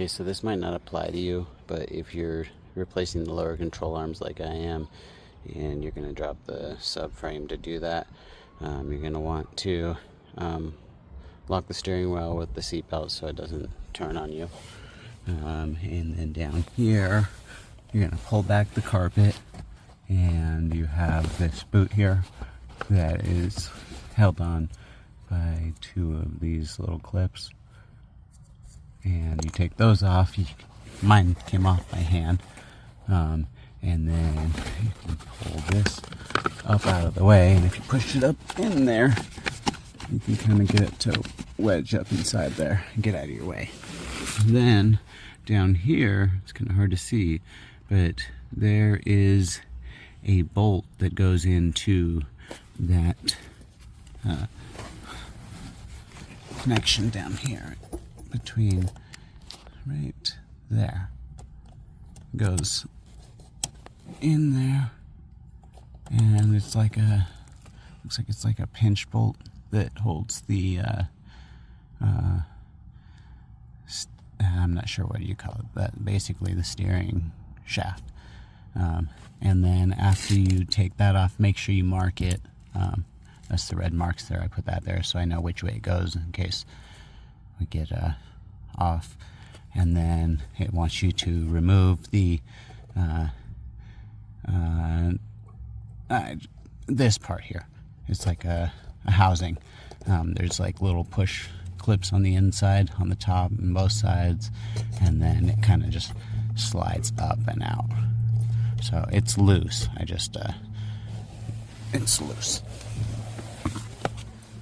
Okay, so this might not apply to you, but if you're replacing the lower control arms like I am, and you're going to drop the subframe to do that, you're going to want to lock the steering wheel with the seatbelt so it doesn't turn on you. And then down here, you're going to pull back the carpet, and you have this boot here that is held on by two of these little clips. And you take those off. Mine came off by hand. And then you can pull this up out of the way. And if you push it up in there, you can kind of get it to wedge up inside there and get out of your way. And then down here, it's kind of hard to see, but there is a bolt that goes into that connection down here between right there. Goes in there, and it's like a looks like it's like a pinch bolt that holds the I'm not sure what you call it, but basically the steering shaft. And then after you take that off, make sure you mark it. That's the red marks there. I put that there so I know which way it goes in case we get off. And then it wants you to remove the this part here. It's like a housing. There's like little push clips on the inside, on the top, and both sides, and then it kind of just slides up and out. So it's loose. It's loose.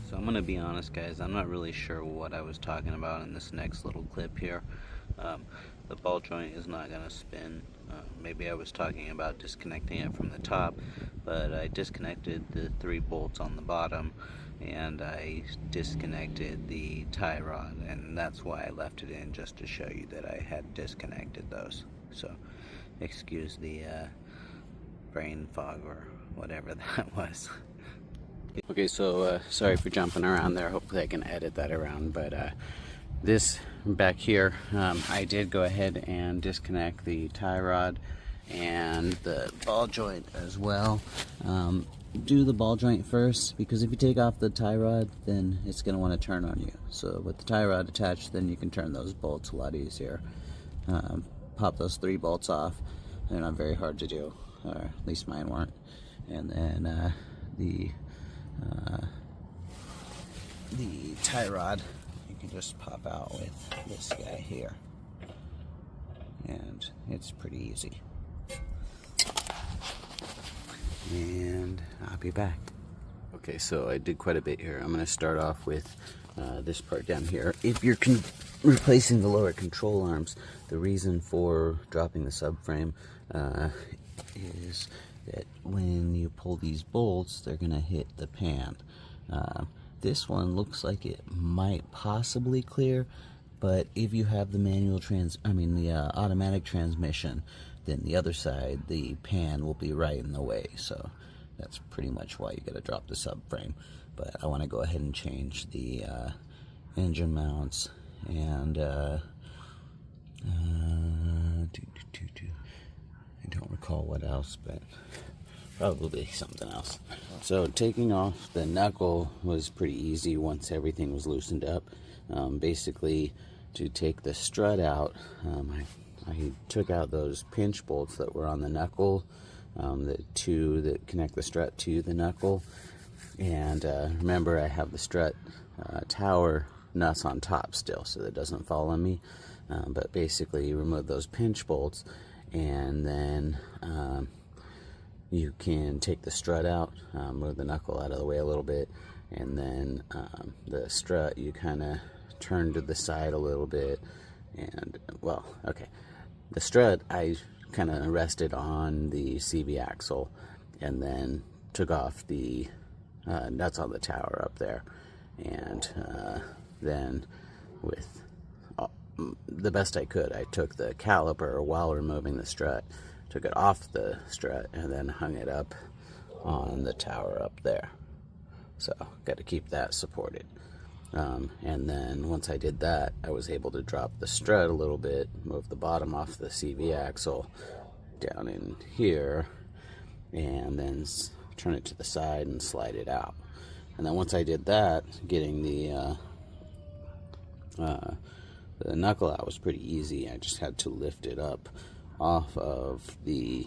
So I'm gonna be honest, guys, I'm not really sure what I was talking about in this next little clip here. The ball joint is not gonna spin. Maybe I was talking about disconnecting it from the top, but I disconnected the 3 bolts on the bottom, and I disconnected the tie rod, and that's why I left it in, just to show you that I had disconnected those. So excuse the brain fog or whatever that was. Okay, so sorry for jumping around there. Hopefully I can edit that around, but this back here, I did go ahead and disconnect the tie rod and the ball joint as well. Do the ball joint first, because if you take off the tie rod, then it's going to want to turn on you. So with the tie rod attached, then you can turn those bolts a lot easier. Pop those 3 bolts off. They're not very hard to do, or at least mine weren't. And then the tie rod, you can just pop out with this guy here, and it's pretty easy. And I'll be back. Okay, so I did quite a bit here. I'm going to start off with this part down here. If you're replacing the lower control arms, the reason for dropping the subframe is that when you pull these bolts, they're going to hit the pan. This one looks like it might possibly clear, but if you have the the automatic transmission, then the other side, the pan will be right in the way. So that's pretty much why you got to drop the subframe. But I want to go ahead and change the engine mounts, and I don't recall what else, but probably something else. So taking off the knuckle was pretty easy once everything was loosened up. Basically, to take the strut out, I took out those pinch bolts that were on the knuckle, the 2 that connect the strut to the knuckle. And remember, I have the strut tower nuts on top still, so that it doesn't fall on me. But basically, you remove those pinch bolts, and then you can take the strut out, move the knuckle out of the way a little bit, and then the strut you kind of turn to the side a little bit, and well, okay, the strut I kind of rested on the CV axle, and then took off the nuts on the tower up there, and then with the best I could, I took the caliper while removing the strut, took it off the strut, and then hung it up on the tower up there. So got to keep that supported. And then once I did that, I was able to drop the strut a little bit, move the bottom off the CV axle down in here, and then turn it to the side and slide it out. And then once I did that, getting the knuckle out was pretty easy. I just had to lift it up off of the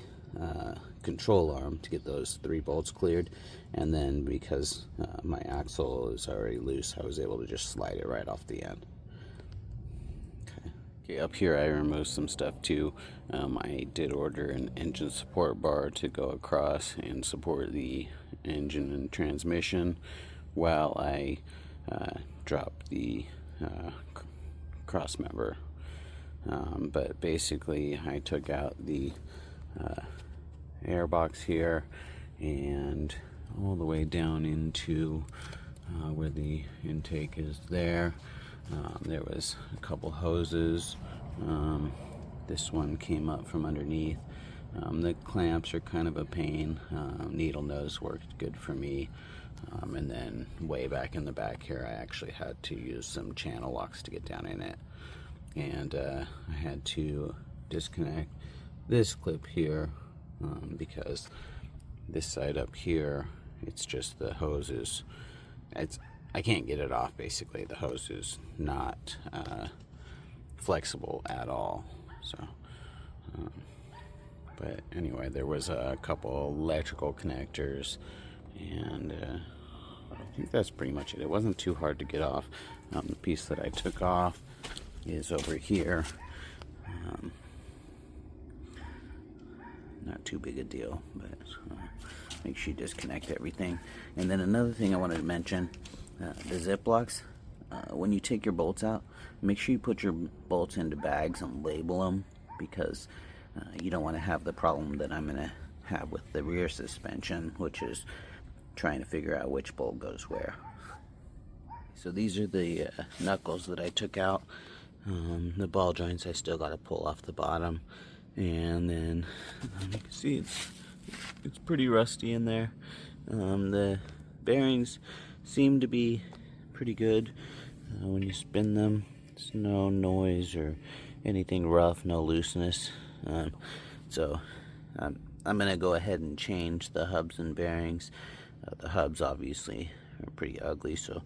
control arm to get those 3 bolts cleared, and then because my axle is already loose, I was able to just slide it right off the end. Okay, up here I removed some stuff too. I did order an engine support bar to go across and support the engine and transmission while I dropped the cross member. But basically I took out the airbox here and all the way down into where the intake is there. There was a couple hoses. This one came up from underneath. The clamps are kind of a pain. Needle nose worked good for me. And then way back in the back here, I actually had to use some channel locks to get down in it. And I had to disconnect this clip here because this side up here, it's just the hoses. I can't get it off, basically. The hose is not flexible at all. So, but anyway, there was a couple electrical connectors, and I think that's pretty much it. It wasn't too hard to get off. The piece that I took off is over here. Not too big a deal, but make sure you disconnect everything. And then another thing I wanted to mention, the zip locks, when you take your bolts out, make sure you put your bolts into bags and label them, because you don't want to have the problem that I'm going to have with the rear suspension, which is trying to figure out which bolt goes where. So these are the knuckles that I took out. The ball joints I still got to pull off the bottom, and then you can see it's pretty rusty in there. The bearings seem to be prety good when you spin them. There's no noise or anything rough, no looseness. So I'm gonna go ahead and change the hubs and bearings. The hubs obviously are pretty ugly, so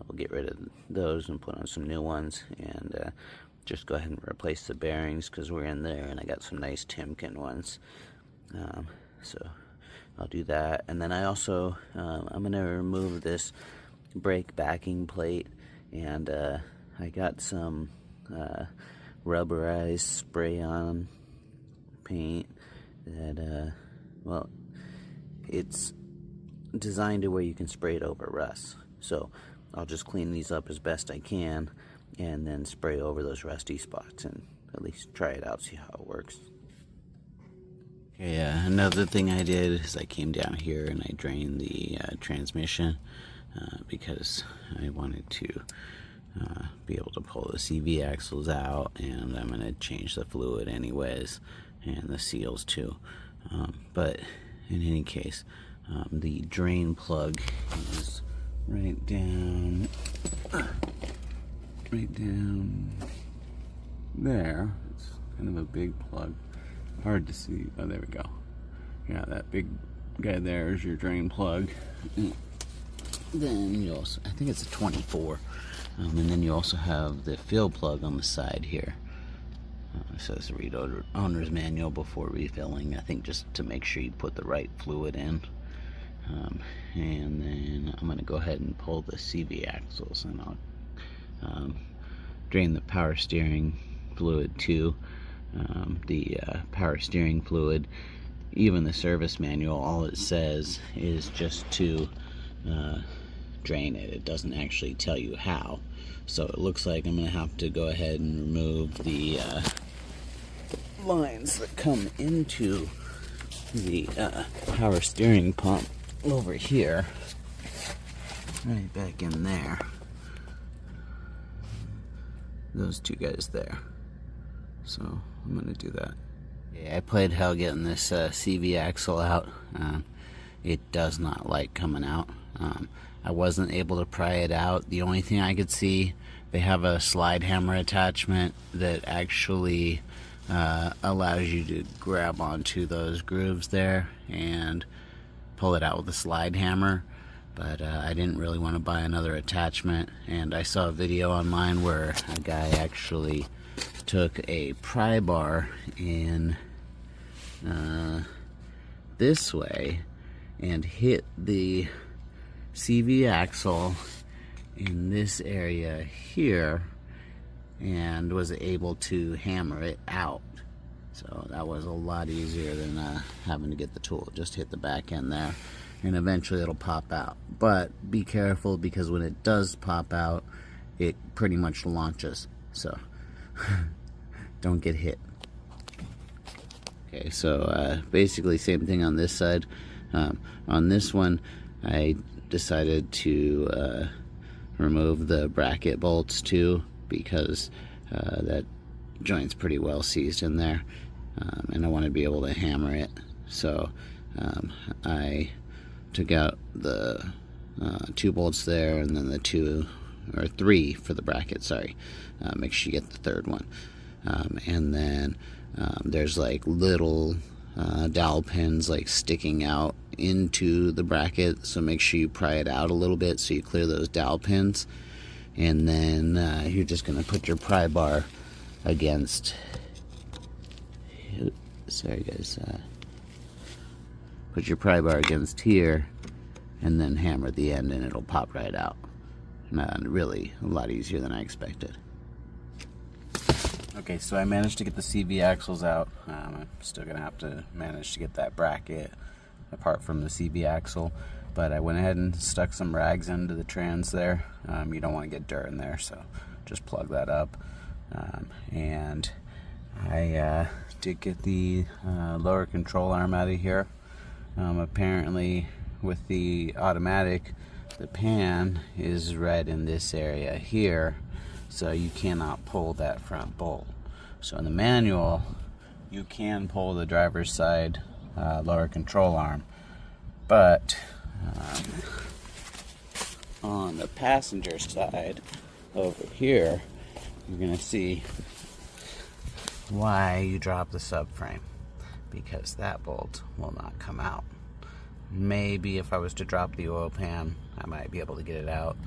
we'll get rid of those and put on some new ones, and just go ahead and replace the bearings because we're in there, and I got some nice Timken ones. So I'll do that, and then I also I'm gonna remove this brake backing plate, and I got some rubberized spray-on paint that well, it's designed to where you can spray it over rust. So I'll just clean these up as best I can and then spray over those rusty spots and at least try it out, see how it works. Okay, another thing I did is I came down here and I drained the transmission because I wanted to be able to pull the CV axles out, and I'm going to change the fluid anyways, and the seals too. But in any case, the drain plug is right down there. It's kind of a big plug, hard to see. Oh, there we go. Yeah, that big guy there is your drain plug. Then you also, I think it's a 24, and then you also have the fill plug on the side here. It says read owner's manual before refilling, I think just to make sure you put the right fluid in. And then I'm going to go ahead and pull the CV axles, and I'll drain the power steering fluid too. The power steering fluid, even the service manual, all it says is just to drain it. It doesn't actually tell you how. So it looks like I'm going to have to go ahead and remove the lines that come into the power steering pump over here, right back in there. Those two guys there. So I'm gonna do that. Yeah, I played hell getting this CV axle out. it does not like coming out. I wasn't able to pry it out. The only thing I could see, they have a slide hammer attachment that actually allows you to grab onto those grooves there and pull it out with a slide hammer. But I didn't really want to buy another attachment, and I saw a video on mine where a guy actually took a pry bar in this way and hit the CV axle in this area here and was able to hammer it out. So that was a lot easier than having to get the tool. Just hit the back end there and eventually it'll pop out. But be careful, because when it does pop out, it pretty much launches. So don't get hit. Okay, so basically same thing on this side. On this one, I decided to remove the bracket bolts too, because that joint's pretty well seized in there, and I want to be able to hammer it. So I took out the 2 bolts there, and then the 2 or 3 for the bracket, sorry. Make sure you get the 3rd one. And then there's like little dowel pins like sticking out into the bracket, so make sure you pry it out a little bit so you clear those dowel pins. And then you're just going to put your pry bar against, sorry guys, put your pry bar against here and then hammer the end and it'll pop right out. Really a lot easier than I expected. Okay, so I managed to get the CV axles out. I'm still gonna have to manage to get that bracket apart from the CV axle, but I went ahead and stuck some rags into the trans there. You don't want to get dirt in there, so just plug that up. And I did get the lower control arm out of here. Apparently with the automatic, the pan is right in this area here, so you cannot pull that front bolt. So in the manual, you can pull the driver's side lower control arm, but on the passenger side over here, you're gonna see why you drop the subframe, because that bolt will not come out. Maybe if I was to drop the oil pan, I might be able to get it out,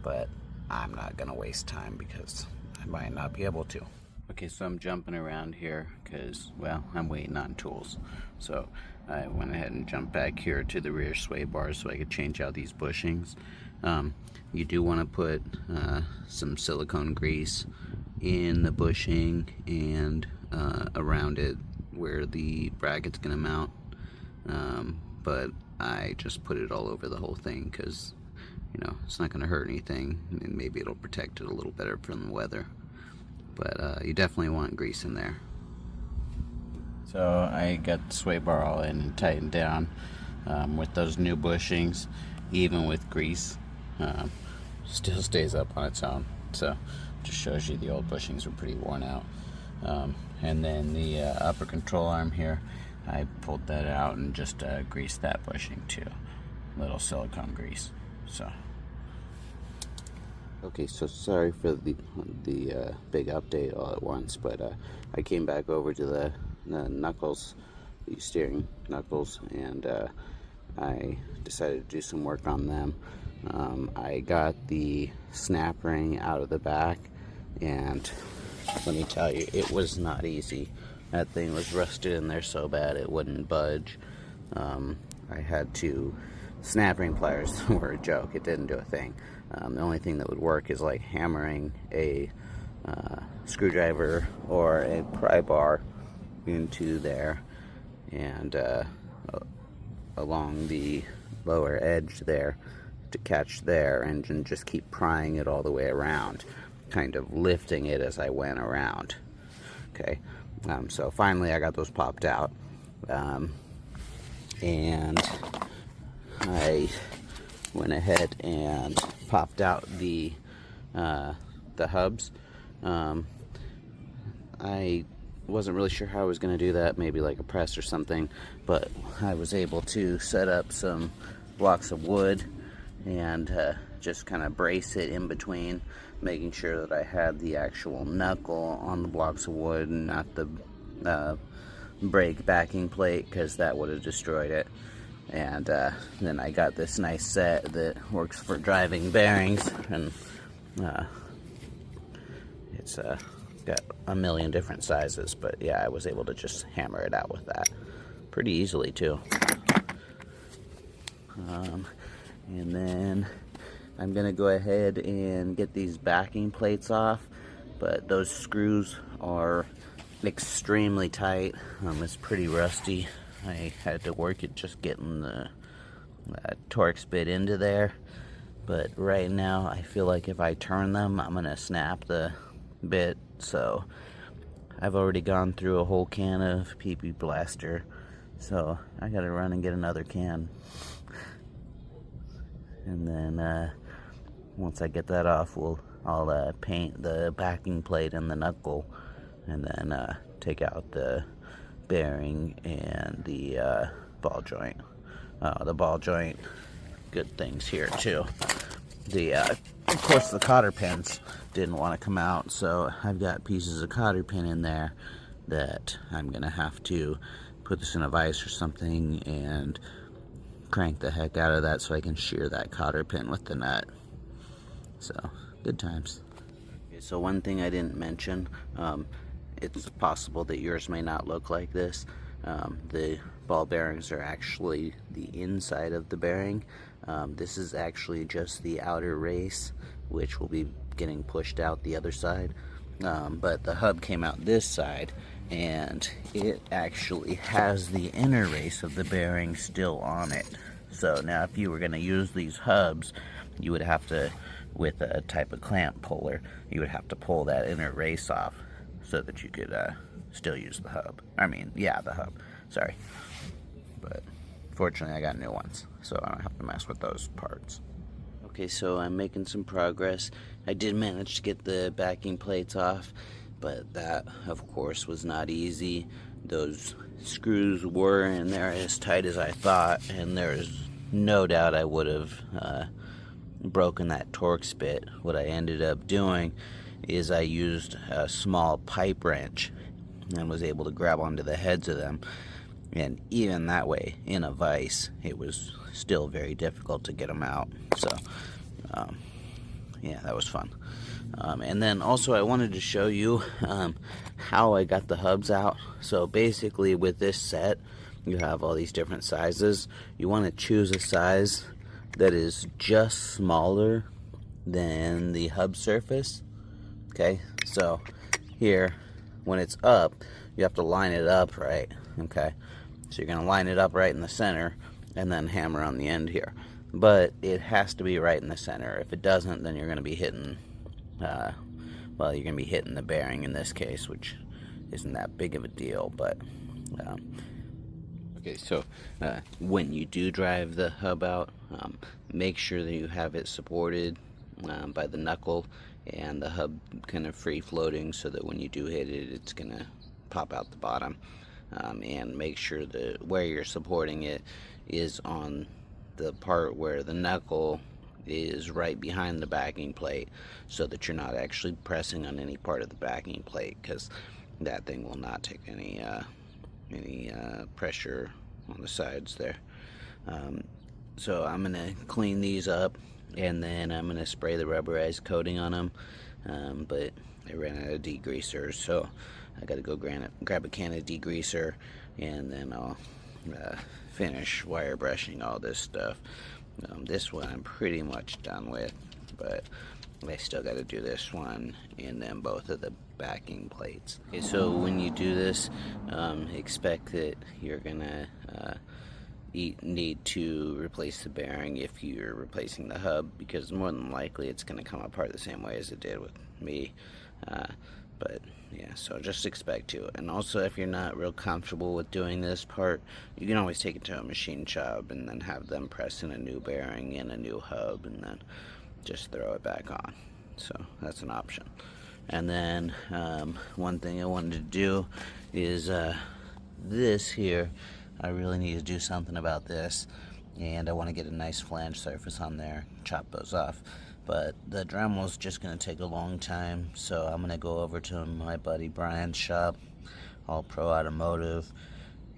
but I'm not gonna waste time because I might not be able to. Okay, so I'm jumping around here because, well, I'm waiting on tools. So I went ahead and jumped back here to the rear sway bars so I could change out these bushings. You do want to put some silicone grease in the bushing and around it where the bracket's gonna mount, but I just put it all over the whole thing because, you know, it's not gonna hurt anything, and maybe it'll protect it a little better from the weather. But you definitely want grease in there. So I got the sway bar all in and tightened down with those new bushings. Even with grease, still stays up on its own. So just shows you the old bushings were pretty worn out. And then the upper control arm here, I pulled that out and just greased that bushing too. Little silicone grease. So. Okay, so sorry for the big update all at once, but I came back over to the knuckles, the steering knuckles, and I decided to do some work on them. I got the snap ring out of the back, and let me tell you, it was not easy. That thing was rusted in there so bad it wouldn't budge. I had to, snap ring pliers were a joke, it didn't do a thing. The only thing that would work is like hammering a screwdriver or a pry bar into there and along the lower edge there to catch there, and then just keep prying it all the way around, kind of lifting it as I went around. Okay, so finally I got those popped out, and I went ahead and popped out the hubs. I wasn't really sure how I was going to do that, maybe like a press or something, but I was able to set up some blocks of wood and just kind of brace it in between, making sure that I had the actual knuckle on the blocks of wood and not the brake backing plate, because that would have destroyed it. And then I got this nice set that works for driving bearings, and it's got a million different sizes, but yeah, I was able to just hammer it out with that pretty easily too. And then I'm gonna go ahead and get these backing plates off, but those screws are extremely tight. It's pretty rusty. I had to work at just getting the Torx bit into there, but right now I feel like if I turn them, I'm gonna snap the bit. So I've already gone through a whole can of PP Blaster, so I gotta run and get another can. And then once I get that off, I'll paint the backing plate and the knuckle, and then take out the bearing and the ball joint. The ball joint, good things here too. Of course, the cotter pins didn't want to come out, so I've got pieces of cotter pin in there that I'm gonna have to put this in a vise or something and crank the heck out of that so I can shear that cotter pin with the nut. So, good times. Okay, so one thing I didn't mention, it's possible that yours may not look like this. The ball bearings are actually the inside of the bearing. This is actually just the outer race, which will be getting pushed out the other side. But the hub came out this side, and it actually has the inner race of the bearing still on it. So now if you were going to use these hubs, you would have to, with a type of clamp puller, you would have to pull that inner race off so that you could still use the hub. The hub. Sorry. But fortunately I got new ones, so I don't have to mess with those parts. Okay, so I'm making some progress. I did manage to get the backing plates off, but that, of course, was not easy. Those screws were in there as tight as I thought, and there's no doubt I would have broken that Torx bit. What I ended up doing is I used a small pipe wrench and was able to grab onto the heads of them, and even that way, in a vise, it was still very difficult to get them out. So yeah, that was fun. And then also I wanted to show you how I got the hubs out. So basically with this set, you have all these different sizes. You want to choose a size that is just smaller than the hub surface. Okay, so here, when it's up, you have to line it up right. Okay, so you're going to line it up right in the center and then hammer on the end here. But it has to be right in the center. If it doesn't, then you're going to be hitting, you're going to be hitting the bearing in this case, which isn't that big of a deal. But okay, so when you do drive the hub out, make sure that you have it supported by the knuckle and the hub kind of free floating, so that when you do hit it, it's going to pop out the bottom. And make sure that where you're supporting it is on the part where the knuckle is right behind the backing plate, so that you're not actually pressing on any part of the backing plate, because that thing will not take any pressure on the sides there. So I'm gonna clean these up, and then I'm gonna spray the rubberized coating on them, but I ran out of degreaser, so I gotta go grab a can of degreaser, and then I'll finish wire brushing all this stuff. This one I'm pretty much done with, but I still got to do this one and then both of the backing plates. Okay, so when you do this, expect that you're gonna need to replace the bearing if you're replacing the hub, because more than likely it's going to come apart the same way as it did with me. But yeah, so just expect to. And also, if you're not real comfortable with doing this part, you can always take it to a machine shop and then have them press in a new bearing and a new hub, and then just throw it back on. So that's an option. And then one thing I wanted to do is this here. I really need to do something about this, and I want to get a nice flange surface on there, chop those off. But the Dremel's just going to take a long time, so I'm going to go over to my buddy Brian's shop, All Pro Automotive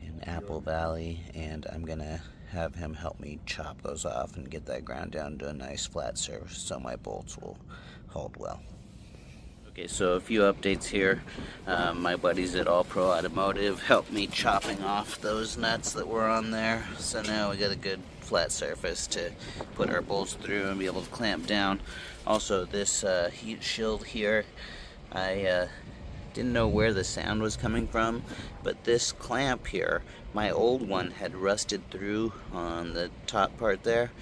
in Apple Valley, and I'm going to have him help me chop those off and get that ground down to a nice flat surface so my bolts will hold well. Okay, so a few updates here. My buddies at All Pro Automotive helped me chopping off those nuts that were on there. So now we got a good flat surface to put our bolts through and be able to clamp down. Also, this heat shield here, I didn't know where the sound was coming from, but this clamp here, my old one had rusted through on the top part there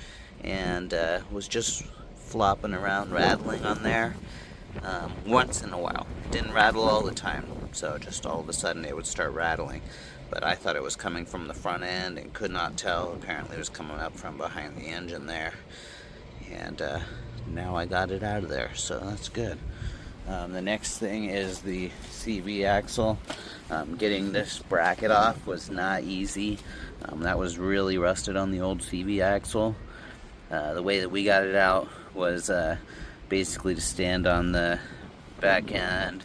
and was just flopping around, rattling on there. Once in a while. Didn't rattle all the time, so just all of a sudden it would start rattling. But I thought it was coming from the front end and could not tell. Apparently it was coming up from behind the engine there. And now I got it out of there, so that's good. The next thing is the CV axle. Getting this bracket off was not easy. That was really rusted on the old CV axle. The way that we got it out was basically to stand on the back end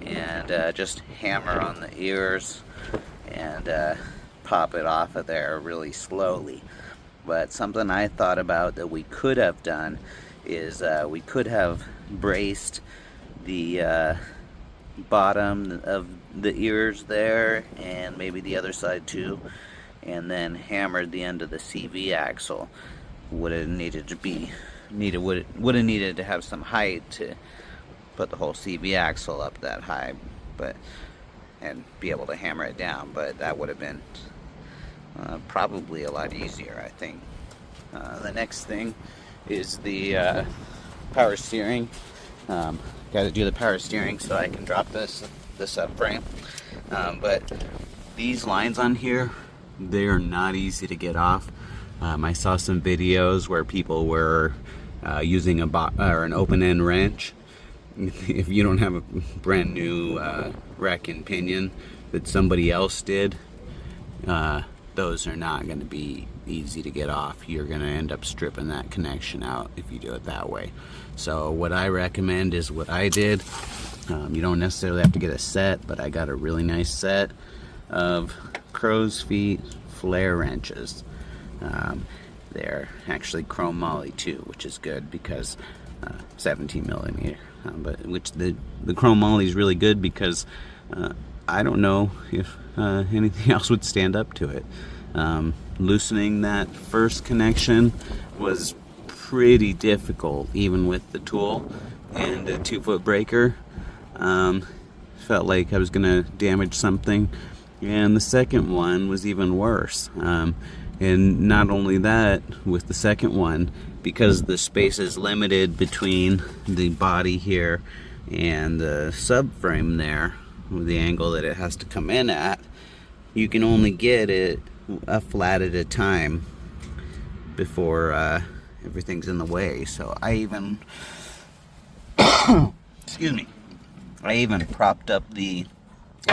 and just hammer on the ears and pop it off of there really slowly. But something I thought about that we could have done is we could have braced the bottom of the ears there and maybe the other side too, and then hammered the end of the CV axle. Would have needed to be would have needed to have some height to put the whole CV axle up that high, but and be able to hammer it down. But that would have been probably a lot easier, I think. The next thing is the power steering. Got to do the power steering so I can drop the subframe. But these lines on here, they are not easy to get off. I saw some videos where people were using an open-end wrench. If you don't have a brand new rack and pinion that somebody else did, those are not going to be easy to get off. You're going to end up stripping that connection out if you do it that way. So what I recommend is what I did. You don't necessarily have to get a set, but I got a really nice set of crow's feet flare wrenches. They're actually chrome moly too, which is good because 17 millimeter. But which the chrome moly is really good because I don't know if anything else would stand up to it. Loosening that first connection was pretty difficult, even with the tool and a 2-foot breaker. Felt like I was gonna damage something, and the second one was even worse. And not only that, with the second one, because the space is limited between the body here and the subframe there, with the angle that it has to come in at, you can only get it a flat at a time before everything's in the way. So I even, excuse me, I even propped up the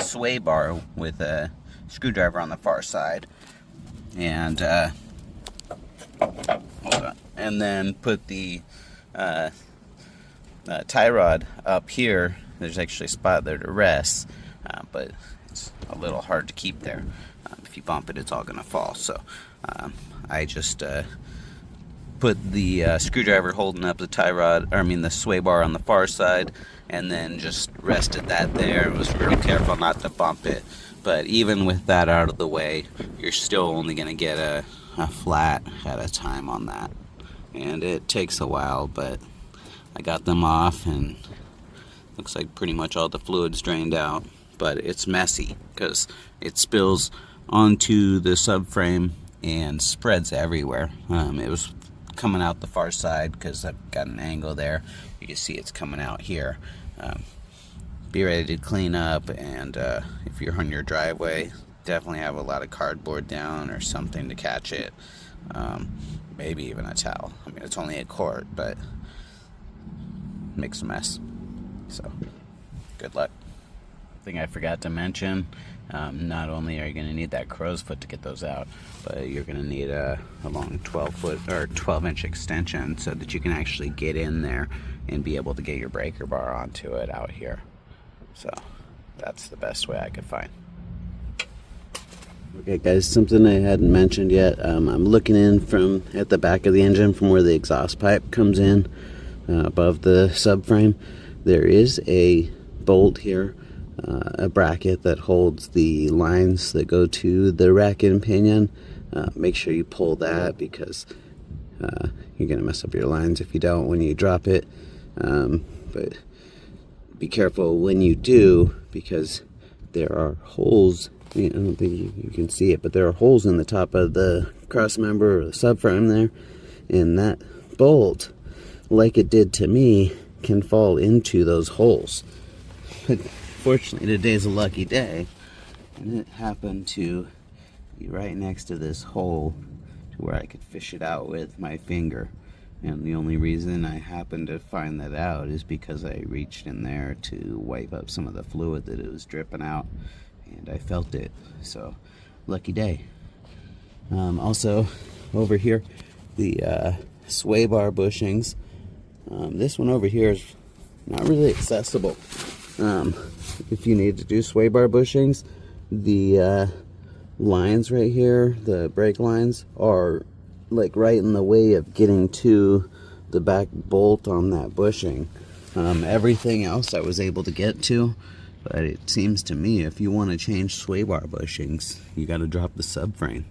sway bar with a screwdriver on the far side, and hold on, and then put the tie rod up here. There's actually a spot there to rest, but it's a little hard to keep there. If you bump it, it's all gonna fall. So I just put the screwdriver holding up the tie rod, or I mean the sway bar on the far side, and then just rested that there. Was real careful not to bump it. But even with that out of the way, you're still only gonna get a flat at a time on that, and it takes a while. But I got them off, and looks like pretty much all the fluid's drained out. But it's messy because it spills onto the subframe and spreads everywhere. It was coming out the far side because I've got an angle there. You can see it's coming out here. Be ready to clean up, and if you're on your driveway, definitely have a lot of cardboard down or something to catch it. Maybe even a towel. I mean, it's only a quart, but it makes a mess. So Good luck. Thing I forgot to mention, not only are you going to need that crow's foot to get those out, but you're going to need a long 12-foot or 12-inch extension so that you can actually get in there and be able to get your breaker bar onto it out here. So that's the best way I could find. Okay guys, something I hadn't mentioned yet. I'm looking in from at the back of the engine from where the exhaust pipe comes in above the subframe. There is a bolt here, a bracket that holds the lines that go to the rack and pinion. Make sure you pull that because you're gonna mess up your lines if you don't when you drop it. But be careful when you do, because there are holes. I don't think you can see it, but there are holes in the top of the cross member or the subframe there, and that bolt, like it did to me, can fall into those holes. But fortunately, today's a lucky day, and it happened to be right next to this hole to where I could fish it out with my finger. And the only reason I happened to find that out is because I reached in there to wipe up some of the fluid that it was dripping out, and I felt it. So lucky day. Also over here, the sway bar bushings. This one over here is not really accessible. If you need to do sway bar bushings, the lines right here, the brake lines, are like right in the way of getting to the back bolt on that bushing. Everything else I was able to get to, but it seems to me if you want to change sway bar bushings, you got to drop the subframe.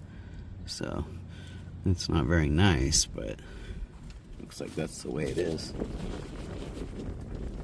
So it's not very nice, but looks like that's the way it is.